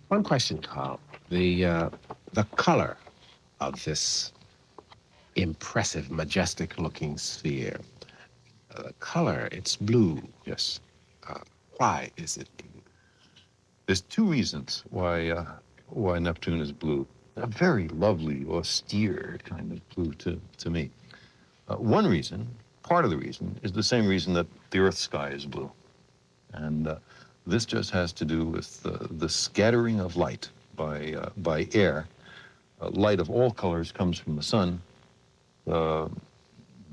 One question, Carl. The color of this impressive, majestic-looking sphere, the color, it's blue. Yes. Why is it blue? There's two reasons why Neptune is blue. A very lovely, austere kind of blue to me. One reason, part of the reason, is the same reason that the Earth's sky is blue. And this just has to do with the scattering of light by air. Light of all colors comes from the sun. Blue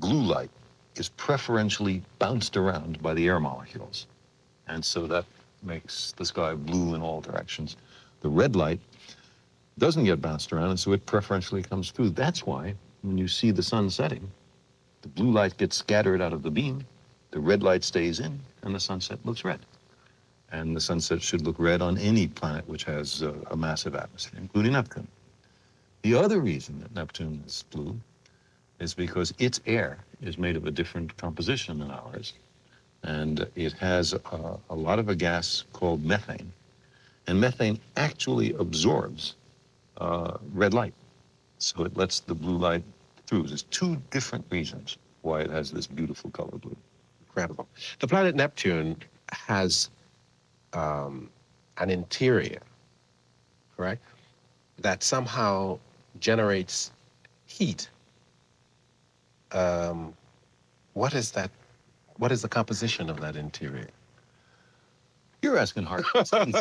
light is preferentially bounced around by the air molecules. And so that makes the sky blue in all directions. The red light doesn't get bounced around, and so it preferentially comes through. That's why when you see the sun setting, the blue light gets scattered out of the beam, the red light stays in, and the sunset looks red. And the sunset should look red on any planet which has a massive atmosphere, including Neptune. The other reason that Neptune is blue is because its air is made of a different composition than ours. And it has a lot of a gas called methane. And methane actually absorbs red light. So it lets the blue light through. There's two different reasons why it has this beautiful color blue. Incredible. The planet Neptune has an interior, correct, that somehow generates heat. What is that? What is the composition of that interior? You're asking hard questions.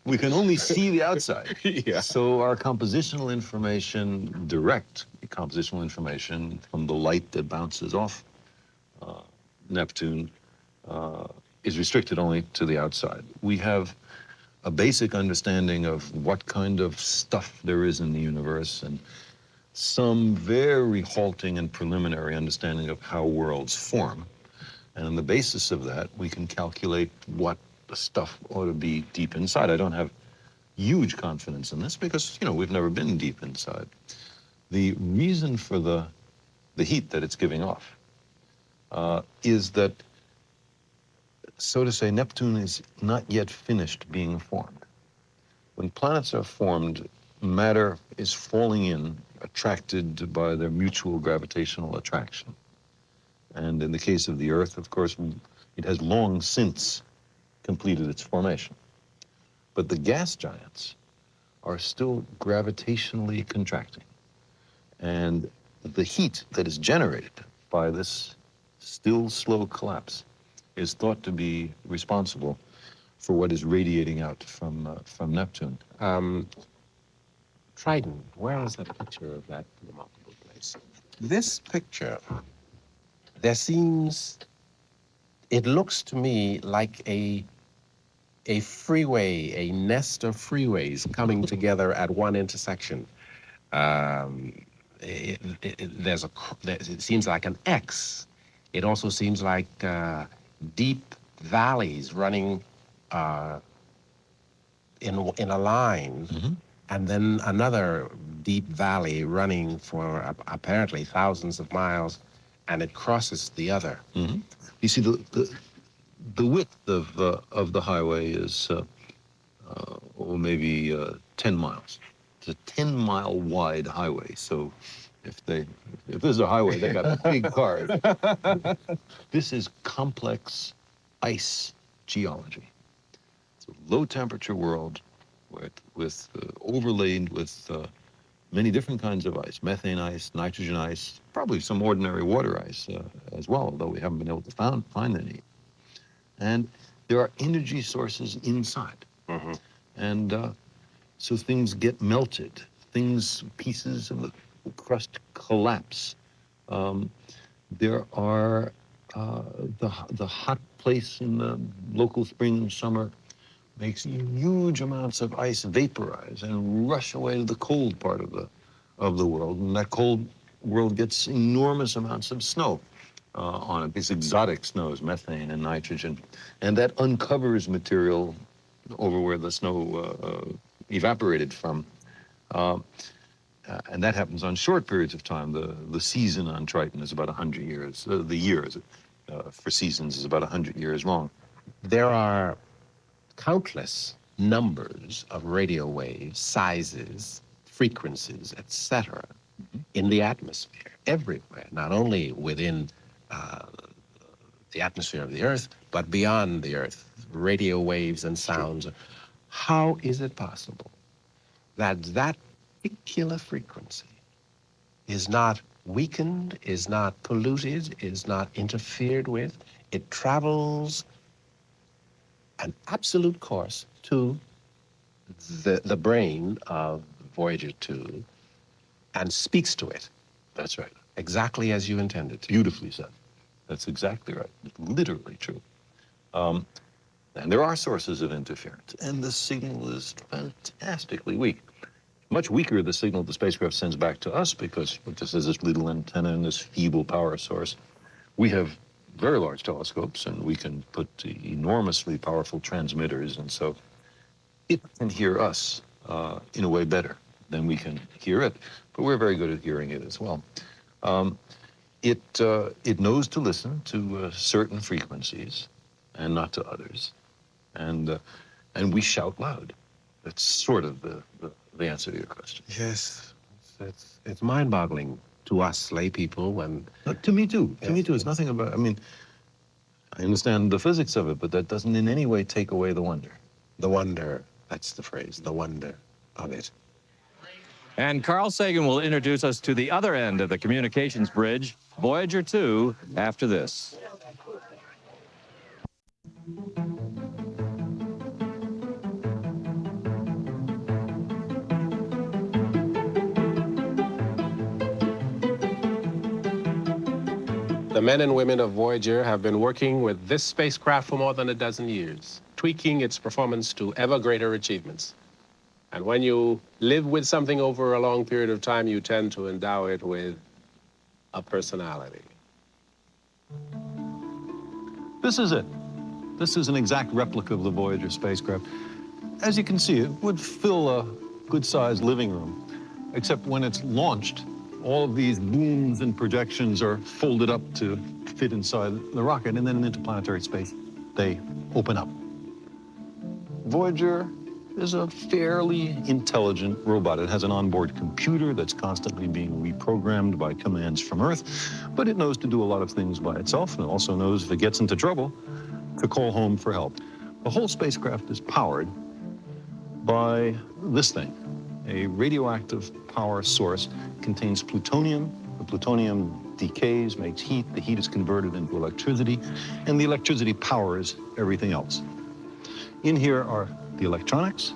We can only see the outside. Yeah. So our compositional information, direct compositional information from the light that bounces off Neptune is restricted only to the outside. We have a basic understanding of what kind of stuff there is in the universe and some very halting and preliminary understanding of how worlds form. And on the basis of that, we can calculate what the stuff ought to be deep inside. I don't have huge confidence in this because, we've never been deep inside. The reason for the heat that it's giving off is that, so to say, Neptune is not yet finished being formed. When planets are formed, matter is falling in, attracted by their mutual gravitational attraction. And in the case of the Earth, of course, it has long since completed its formation. But the gas giants are still gravitationally contracting. And the heat that is generated by this still slow collapse is thought to be responsible for what is radiating out from Neptune. Triton, where is that picture of that remarkable place? This picture, it looks to me like a freeway, a nest of freeways coming together at one intersection. It seems like an X. It also seems like deep valleys running in a line, Mm-hmm. and then another deep valley running for apparently thousands of miles, and it crosses the other. Mm-hmm. You see, the width of the highway is maybe 10 miles. It's a 10-mile wide highway. So if this is a highway, they got big cars. This is complex ice geology. It's a low temperature world with overlaid with many different kinds of ice, methane ice, nitrogen ice, probably some ordinary water ice as well, although we haven't been able to find any. And there are energy sources inside. Mm-hmm. And so things get melted. Pieces of the crust collapse. There are the hot place in the local spring and summer makes huge amounts of ice vaporize and rush away to the cold part of the world. And that cold world gets enormous amounts of snow on it, these exotic snows, methane and nitrogen. And that uncovers material over where the snow evaporated from. And that happens on short periods of time. The season on Triton is about 100 years. The year for seasons is about 100 years long. There are countless numbers of radio waves, sizes, frequencies, etc., in the atmosphere, everywhere, not only within the atmosphere of the Earth, but beyond the Earth, radio waves and sounds. How is it possible that that particular frequency is not weakened, is not polluted, is not interfered with? It travels an absolute course to the brain of Voyager 2 and speaks to it. That's right. Exactly as you intended to. Beautifully said. That's exactly right. Literally true. And there are sources of interference, and the signal is fantastically weak. Much weaker the signal the spacecraft sends back to us, because just as this little antenna and this feeble power source, we have very large telescopes, and we can put enormously powerful transmitters, and so it can hear us in a way better than we can hear it, but we're very good at hearing it as well. It knows to listen to certain frequencies and not to others, and we shout loud. That's sort of the answer to your question. Yes, it's mind-boggling to us lay people when... To me too. Yes, To me too. It's yes. nothing about, I mean, I understand the physics of it, but that doesn't in any way take away the wonder. The wonder, that's the phrase, the wonder of it. And Carl Sagan will introduce us to the other end of the communications bridge, Voyager 2, after this. The men and women of Voyager have been working with this spacecraft for more than a dozen years, tweaking its performance to ever greater achievements. And when you live with something over a long period of time, you tend to endow it with a personality. This is it. This is an exact replica of the Voyager spacecraft. As you can see, it would fill a good-sized living room, except when it's launched, all of these booms and projections are folded up to fit inside the rocket, and then in interplanetary space, they open up. Voyager is a fairly intelligent robot. It has an onboard computer that's constantly being reprogrammed by commands from Earth, but it knows to do a lot of things by itself, and it also knows if it gets into trouble, to call home for help. The whole spacecraft is powered by this thing. A radioactive power source contains plutonium. The plutonium decays, makes heat. The heat is converted into electricity, and the electricity powers everything else. In here are the electronics,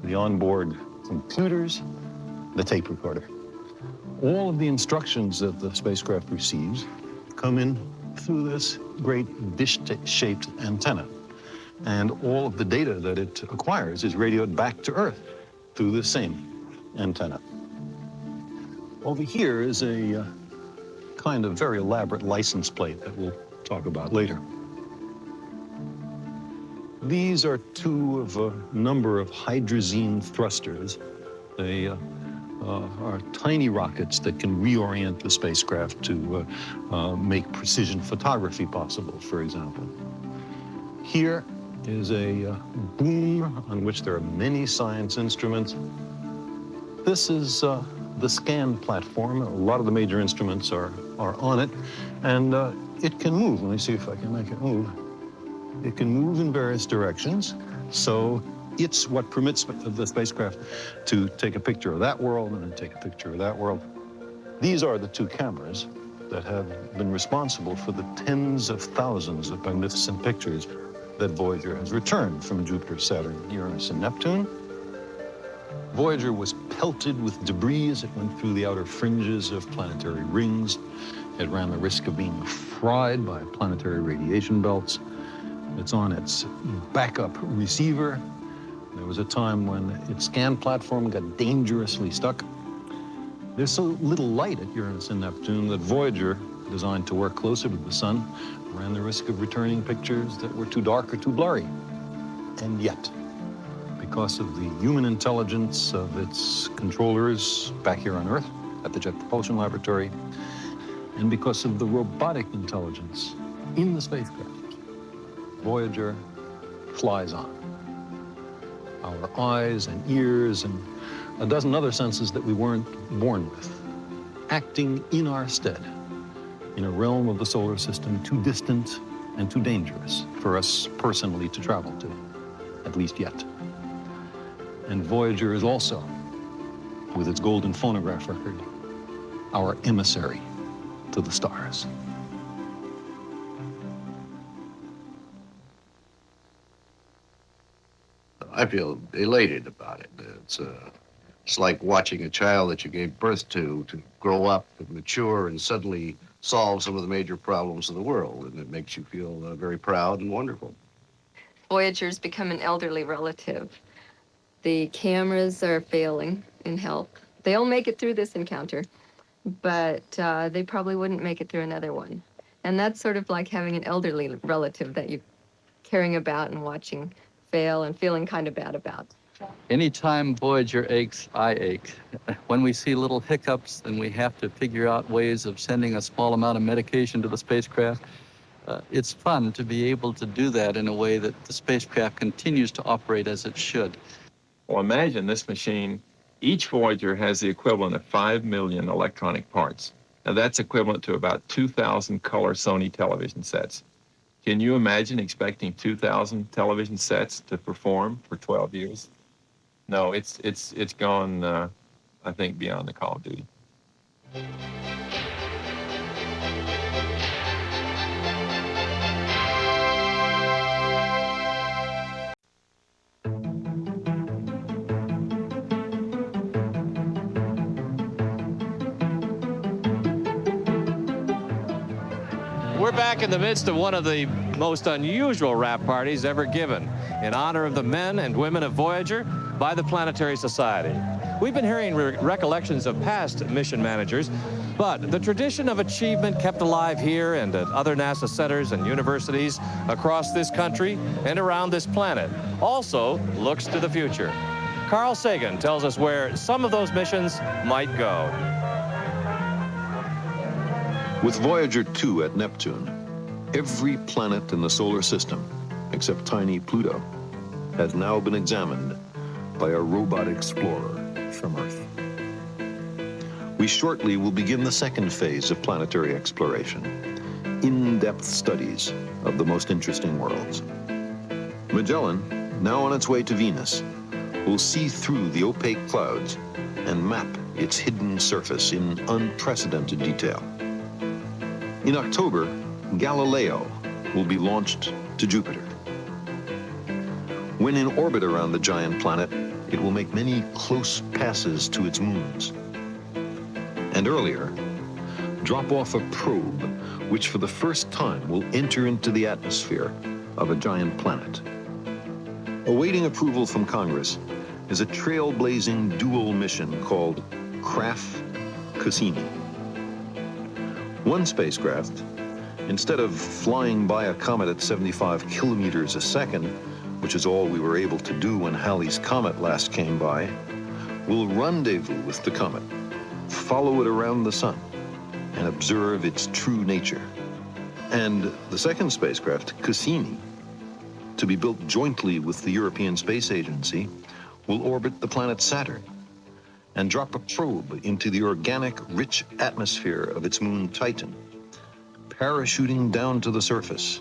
the onboard computers, the tape recorder. All of the instructions that the spacecraft receives come in through this great dish-shaped antenna. And all of the data that it acquires is radioed back to Earth through the same antenna. Over here is a kind of very elaborate license plate that we'll talk about later. These are two of a number of hydrazine thrusters. They are tiny rockets that can reorient the spacecraft to make precision photography possible, for example. Here is a boom on which there are many science instruments. This is the scan platform. A lot of the major instruments are on it, and it can move. Let me see if I can make it move. It can move in various directions, so it's what permits the spacecraft to take a picture of that world and then take a picture of that world. These are the two cameras that have been responsible for the tens of thousands of magnificent pictures that Voyager has returned from Jupiter, Saturn, Uranus, and Neptune. Voyager was pelted with debris as it went through the outer fringes of planetary rings. It ran the risk of being fried by planetary radiation belts. It's on its backup receiver. There was a time when its scan platform got dangerously stuck. There's so little light at Uranus and Neptune that Voyager, designed to work closer to the sun, ran the risk of returning pictures that were too dark or too blurry. And yet, because of the human intelligence of its controllers back here on Earth at the Jet Propulsion Laboratory, and because of the robotic intelligence in the spacecraft, Voyager flies on. our eyes and ears and a dozen other senses that we weren't born with, acting in our stead in a realm of the solar system too distant and too dangerous for us personally to travel to, at least yet. And Voyager is also, with its golden phonograph record, our emissary to the stars. I feel elated about it. It's like watching a child that you gave birth to grow up and mature and suddenly solve some of the major problems of the world, and it makes you feel very proud and wonderful. Voyager's become an elderly relative. The cameras are failing in health. They'll make it through this encounter, but they probably wouldn't make it through another one. And that's sort of like having an elderly relative that you're caring about and watching fail and feeling kind of bad about. Anytime Voyager aches, I ache. When we see little hiccups and we have to figure out ways of sending a small amount of medication to the spacecraft, it's fun to be able to do that in a way that the spacecraft continues to operate as it should. Well, imagine this machine. Each Voyager has the equivalent of 5 million electronic parts. Now, that's equivalent to about 2,000 color Sony television sets. Can you imagine expecting 2,000 television sets to perform for 12 years? No, it's gone, I think, beyond the call of duty. We're back in the midst of one of the most unusual wrap parties ever given in honor of the men and women of Voyager by the Planetary Society. We've been hearing recollections of past mission managers, but the tradition of achievement kept alive here and at other NASA centers and universities across this country and around this planet also looks to the future. Carl Sagan tells us where some of those missions might go. With Voyager 2 at Neptune, every planet in the solar system, except tiny Pluto, has now been examined by a robot explorer from Earth. We shortly will begin the second phase of planetary exploration, in-depth studies of the most interesting worlds. Magellan, now on its way to Venus, will see through the opaque clouds and map its hidden surface in unprecedented detail. In October, Galileo will be launched to Jupiter. When in orbit around the giant planet, it will make many close passes to its moons. And earlier, drop off a probe, which for the first time will enter into the atmosphere of a giant planet. Awaiting approval from Congress is a trailblazing dual mission called Cassini. One spacecraft, instead of flying by a comet at 75 kilometers a second, which is all we were able to do when Halley's Comet last came by, will rendezvous with the comet, follow it around the sun, and observe its true nature. And the second spacecraft, Cassini, to be built jointly with the European Space Agency, will orbit the planet Saturn and drop a probe into the organic, rich atmosphere of its moon Titan, parachuting down to the surface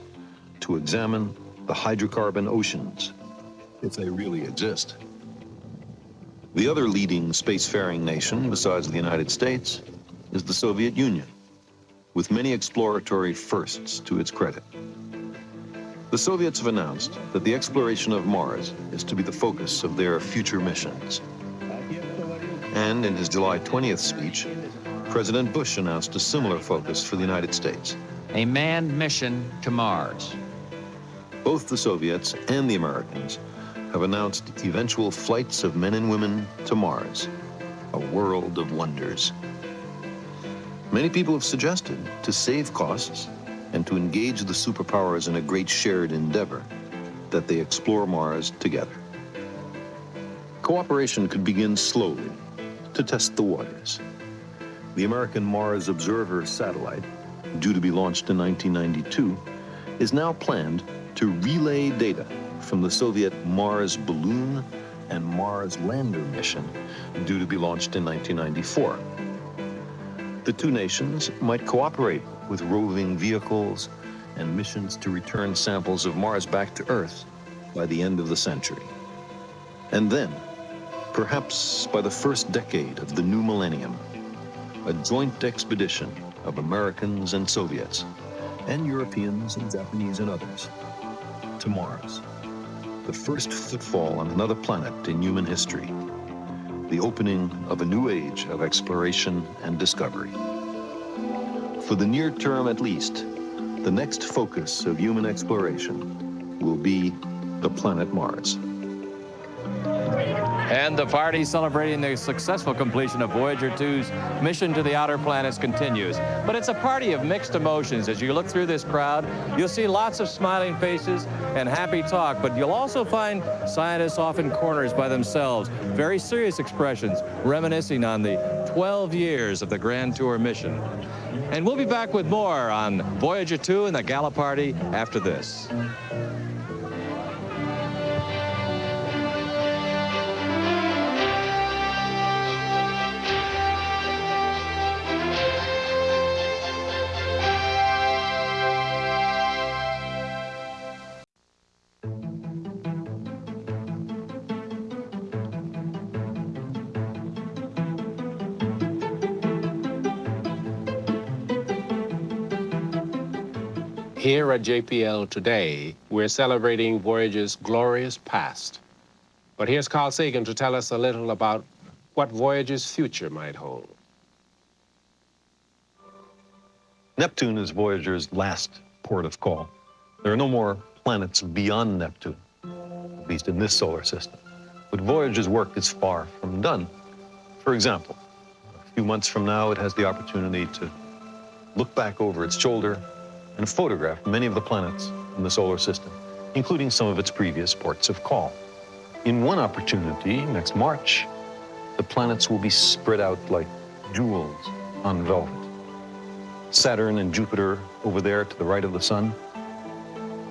to examine the hydrocarbon oceans, if they really exist. The other leading spacefaring nation, besides the United States, is the Soviet Union, with many exploratory firsts to its credit. The Soviets have announced that the exploration of Mars is to be the focus of their future missions. And in his July 20th speech, President Bush announced a similar focus for the United States. A manned mission to Mars. Both the Soviets and the Americans have announced eventual flights of men and women to Mars, a world of wonders. Many people have suggested, to save costs and to engage the superpowers in a great shared endeavor, that they explore Mars together. Cooperation could begin slowly to test the waters. The American Mars Observer satellite, due to be launched in 1992, is now planned to relay data from the Soviet Mars balloon and Mars lander mission due to be launched in 1994. The two nations might cooperate with roving vehicles and missions to return samples of Mars back to Earth by the end of the century. And then, perhaps by the first decade of the new millennium, a joint expedition of Americans and Soviets, and Europeans and Japanese and others, to Mars. The first footfall on another planet in human history. The opening of a new age of exploration and discovery. For the near term at least, the next focus of human exploration will be the planet Mars. And the party celebrating the successful completion of Voyager 2's mission to the outer planets continues. But it's a party of mixed emotions. As you look through this crowd, you'll see lots of smiling faces and happy talk, but you'll also find scientists off in corners by themselves, very serious expressions, reminiscing on the 12 years of the Grand Tour mission. And we'll be back with more on Voyager 2 and the Gala Party after this. Here at JPL today, we're celebrating Voyager's glorious past. But here's Carl Sagan to tell us a little about what Voyager's future might hold. Neptune is Voyager's last port of call. There are no more planets beyond Neptune, at least in this solar system. But Voyager's work is far from done. For example, a few months from now, it has the opportunity to look back over its shoulder and photograph many of the planets in the solar system, including some of its previous ports of call. In one opportunity, next March, the planets will be spread out like jewels on velvet. Saturn and Jupiter over there to the right of the sun.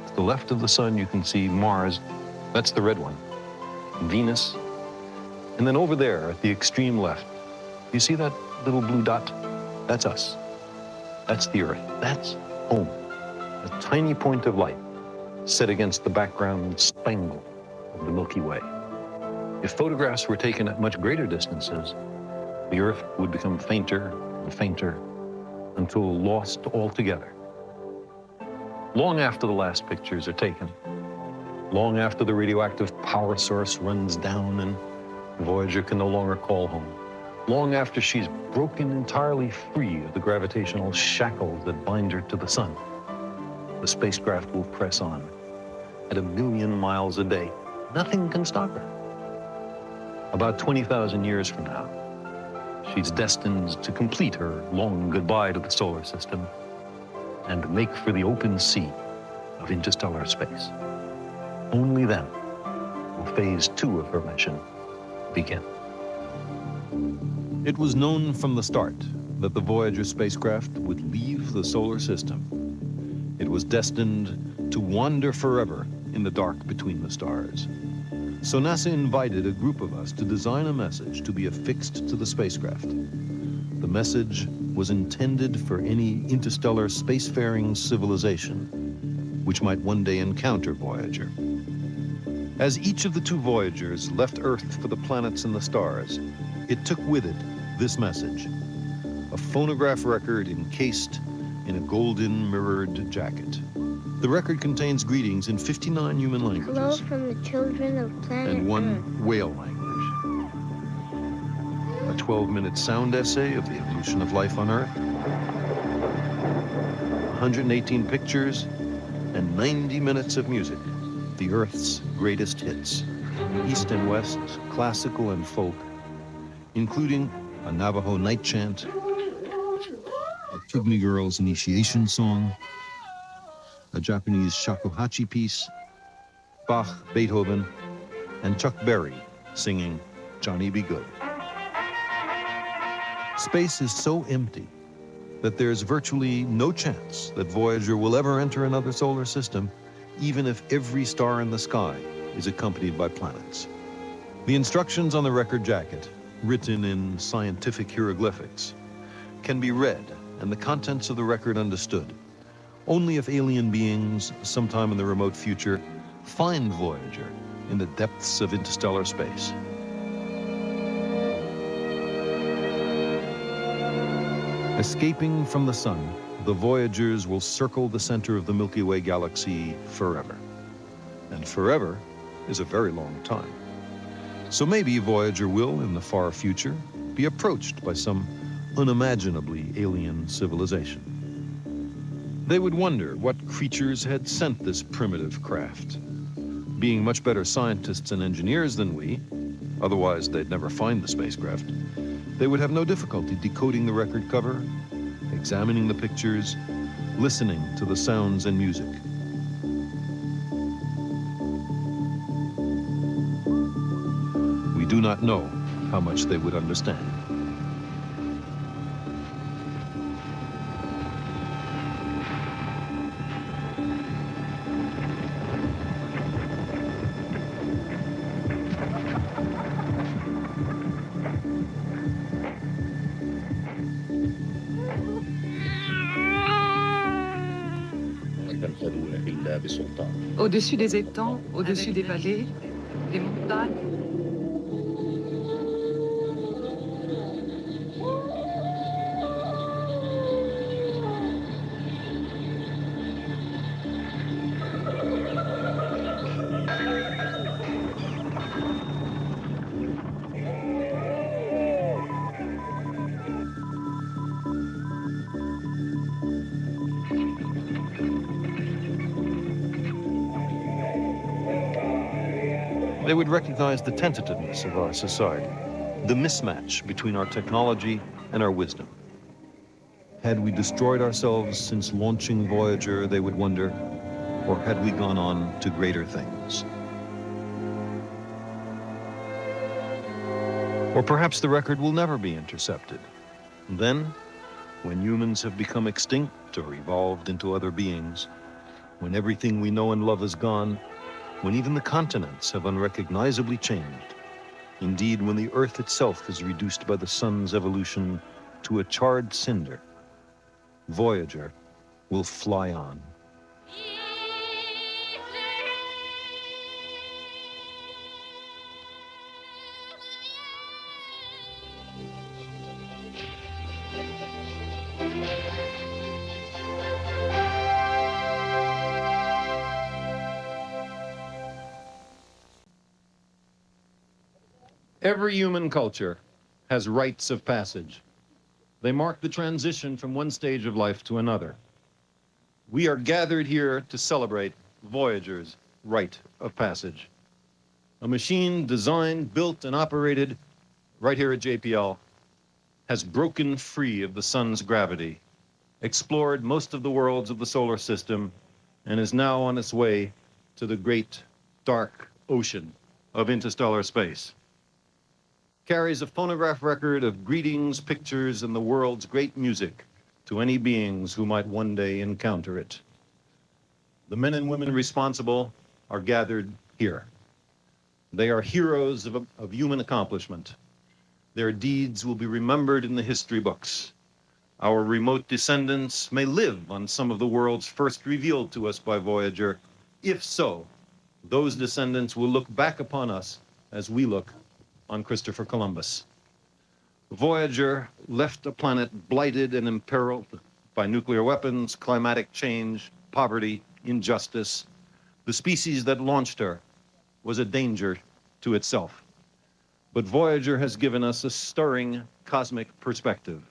To the left of the sun, you can see Mars. That's the red one. Venus. And then over there at the extreme left, you see that little blue dot? That's us. That's the Earth. That's home. A tiny point of light set against the background spangle of the Milky Way. If photographs were taken at much greater distances, the Earth would become fainter and fainter until lost altogether. Long after the last pictures are taken, long after the radioactive power source runs down and Voyager can no longer call home, long after she's broken entirely free of the gravitational shackles that bind her to the sun, the spacecraft will press on at 1,000,000 miles a day. Nothing can stop her. About 20,000 years from now, she's destined to complete her long goodbye to the solar system and make for the open sea of interstellar space. Only then will phase 2 of her mission begin. It was known from the start that the Voyager spacecraft would leave the solar system. It was destined to wander forever in the dark between the stars. So NASA invited a group of us to design a message to be affixed to the spacecraft. The message was intended for any interstellar spacefaring civilization which might one day encounter Voyager. As each of the 2 Voyagers left Earth for the planets and the stars, it took with it this message, a phonograph record encased in a golden mirrored jacket. The record contains greetings in 59 human languages. Hello from the children of planet And 1 Earth. whale language. A 12-minute sound essay of the evolution of life on Earth. 118 pictures and 90 minutes of music, the Earth's greatest hits, East and West, classical and folk, including a Navajo night chant, a Pygmy Girl's initiation song, a Japanese shakuhachi piece, Bach, Beethoven, and Chuck Berry singing Johnny Be Good. Space is so empty that there's virtually no chance that Voyager will ever enter another solar system, even if every star in the sky is accompanied by planets. The instructions on the record jacket, written in scientific hieroglyphics, can be read and the contents of the record understood only if alien beings, sometime in the remote future, find Voyager in the depths of interstellar space. Escaping from the sun, the Voyagers will circle the center of the Milky Way galaxy forever. And forever is a very long time. So maybe Voyager will, in the far future, be approached by some unimaginably alien civilization. They would wonder what creatures had sent this primitive craft. Being much better scientists and engineers than we, otherwise they'd never find the spacecraft, they would have no difficulty decoding the record cover, examining the pictures, listening to the sounds and music. We do not know how much they would understand. Au-dessus des étangs, au-dessus des vallées, des montagnes. They would recognize the tentativeness of our society, the mismatch between our technology and our wisdom. Had we destroyed ourselves since launching Voyager, they would wonder, or had we gone on to greater things? Or perhaps the record will never be intercepted. And then, when humans have become extinct or evolved into other beings, when everything we know and love is gone, when even the continents have unrecognizably changed, indeed when the Earth itself is reduced by the sun's evolution to a charred cinder, Voyager will fly on. Every human culture has rites of passage. They mark the transition from one stage of life to another. We are gathered here to celebrate Voyager's rite of passage. A machine designed, built, and operated right here at JPL has broken free of the sun's gravity, explored most of the worlds of the solar system, and is now on its way to the great, dark ocean of interstellar space. Carries a phonograph record of greetings, pictures, and the world's great music to any beings who might one day encounter it. The men and women responsible are gathered here. They are heroes of human accomplishment. Their deeds will be remembered in the history books. Our remote descendants may live on some of the worlds first revealed to us by Voyager. If so, those descendants will look back upon us as we look on Christopher Columbus. Voyager left a planet blighted and imperiled by nuclear weapons, climatic change, poverty, injustice. The species that launched her was a danger to itself. But Voyager has given us a stirring cosmic perspective.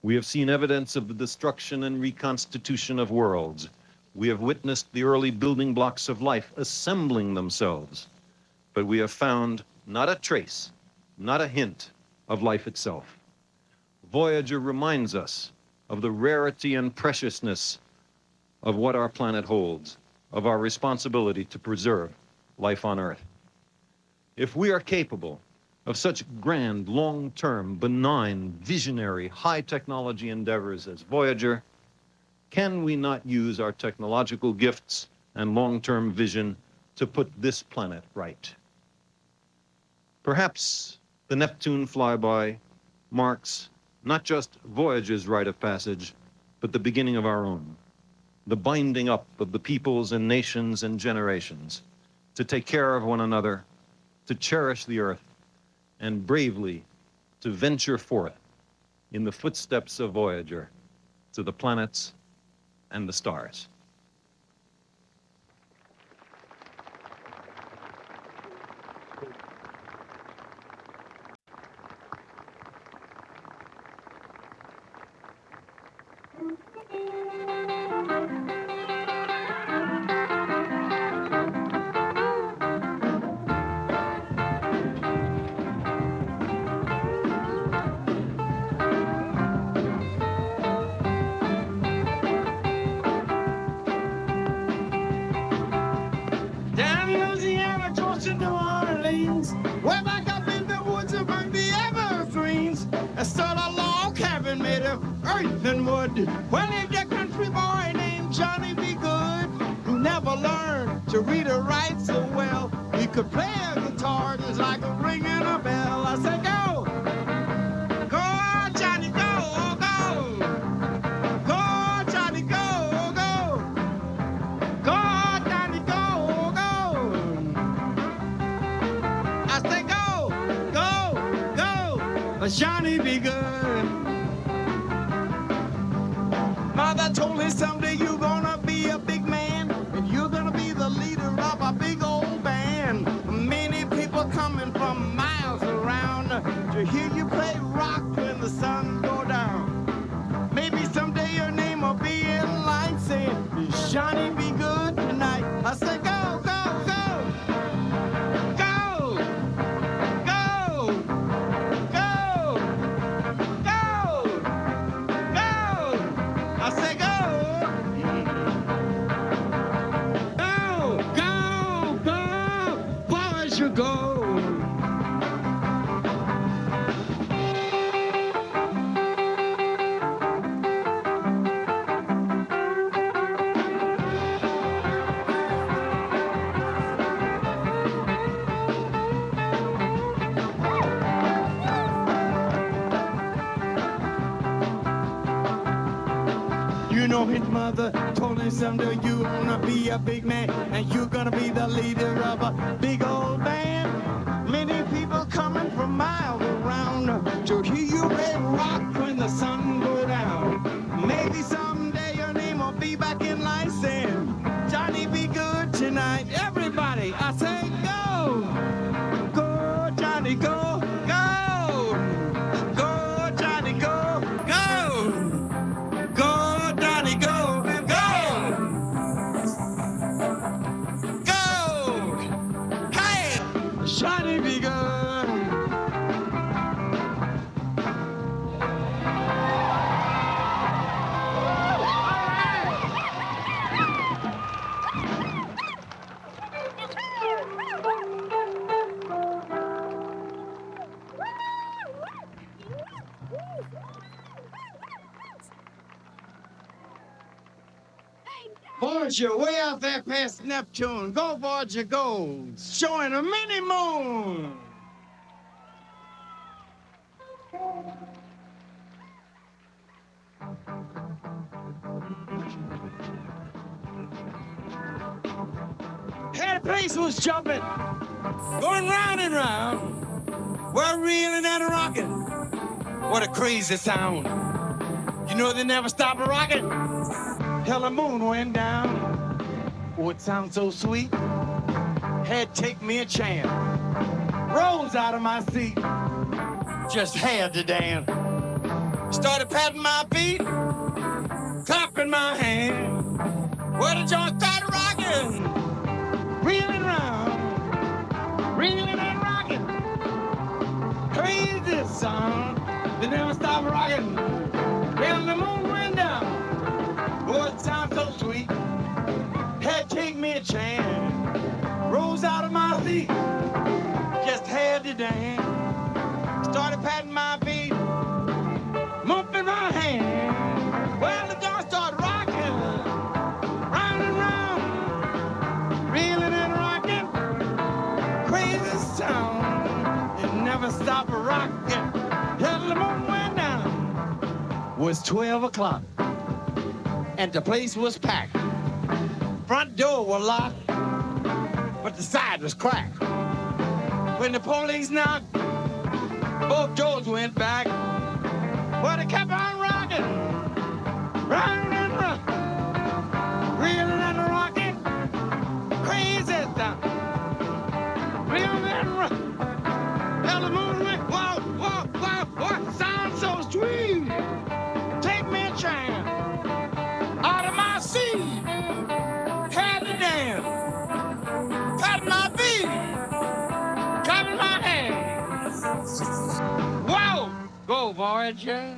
We have seen evidence of the destruction and reconstitution of worlds. We have witnessed the early building blocks of life assembling themselves. But we have found not a trace, not a hint of life itself. Voyager reminds us of the rarity and preciousness of what our planet holds, of our responsibility to preserve life on Earth. If we are capable of such grand, long-term, benign, visionary, high-technology endeavors as Voyager, can we not use our technological gifts and long-term vision to put this planet right? Perhaps the Neptune flyby marks not just Voyager's rite of passage, but the beginning of our own, the binding up of the peoples and nations and generations to take care of one another, to cherish the Earth, and bravely to venture forth in the footsteps of Voyager to the planets and the stars. Way back up in the woods among the evergreens, I saw a log cabin made of earth and wood. Well, lived a country boy named Johnny B. Goode, who never learned to read or write so well. He could play a guitar just like a ringing a bell. I said, go, go, Johnny, go, go, go, Johnny, go, go, go, Johnny, go, go. I say go, go, go, Johnny be good. Mother told me someday you're gonna be a big man, and you're gonna be the leader of a big old band. Many people coming from miles around to hear you play rock when the sun go down. Maybe someday your name will be in line saying, Johnny be good tonight. I say go, go, go. Go! Go! Go! Go! Go! I say go! Go! Go! Go! Boys, you go! You know his mother told him someday you wanna be a big man, and you're gonna be the leader of a big old band. Many people coming from miles around to hear you play rock when the sun go down. Maybe someday your name will be back in line saying, Johnny be good tonight. Everybody, I say go! Go, Johnny, go! Go! Go, Johnny, go! Go! Go, Johnny, go! Go! Go! Hey! Johnny be good! Voyager, way out there past Neptune. Go, Voyager, go. Showing a mini moon. Hey, the place was jumping, going round and round. We're reeling and rocking. What a crazy sound. You know they never stop a rocking. Till the moon went down. Oh, it sounds so sweet. Had to take me a chance. Rose out of my seat. Just had to dance. Started patting my feet, clapping my hands. Well, the joint started rocking. Reeling round, reeling and rocking. Crazy sound. They never stop rocking. Till the moon went down. Oh, it sounds so sweet. Had to take me a chance. Rose out of my seat. Just had to dance. Started patting my feet. Mumping my hand. Well, the joint started rocking. Round and round. Reeling and rocking. Crazy sound. don't stop a rockin'. Till the moon went down. Was 12 o'clock. And the place was packed. Front door was locked, but the side was cracked. When the police knocked, both doors went back. But it kept on rocking, rocking and rocking, reeling and rocking, crazy stuff. Reeling and rocking, till the moon went, whoa, whoa, whoa, whoa, sound so sweet. Take me a chance out of my seat. Had the dance, cut my feet, cut my hands. Whoa, go Voyager.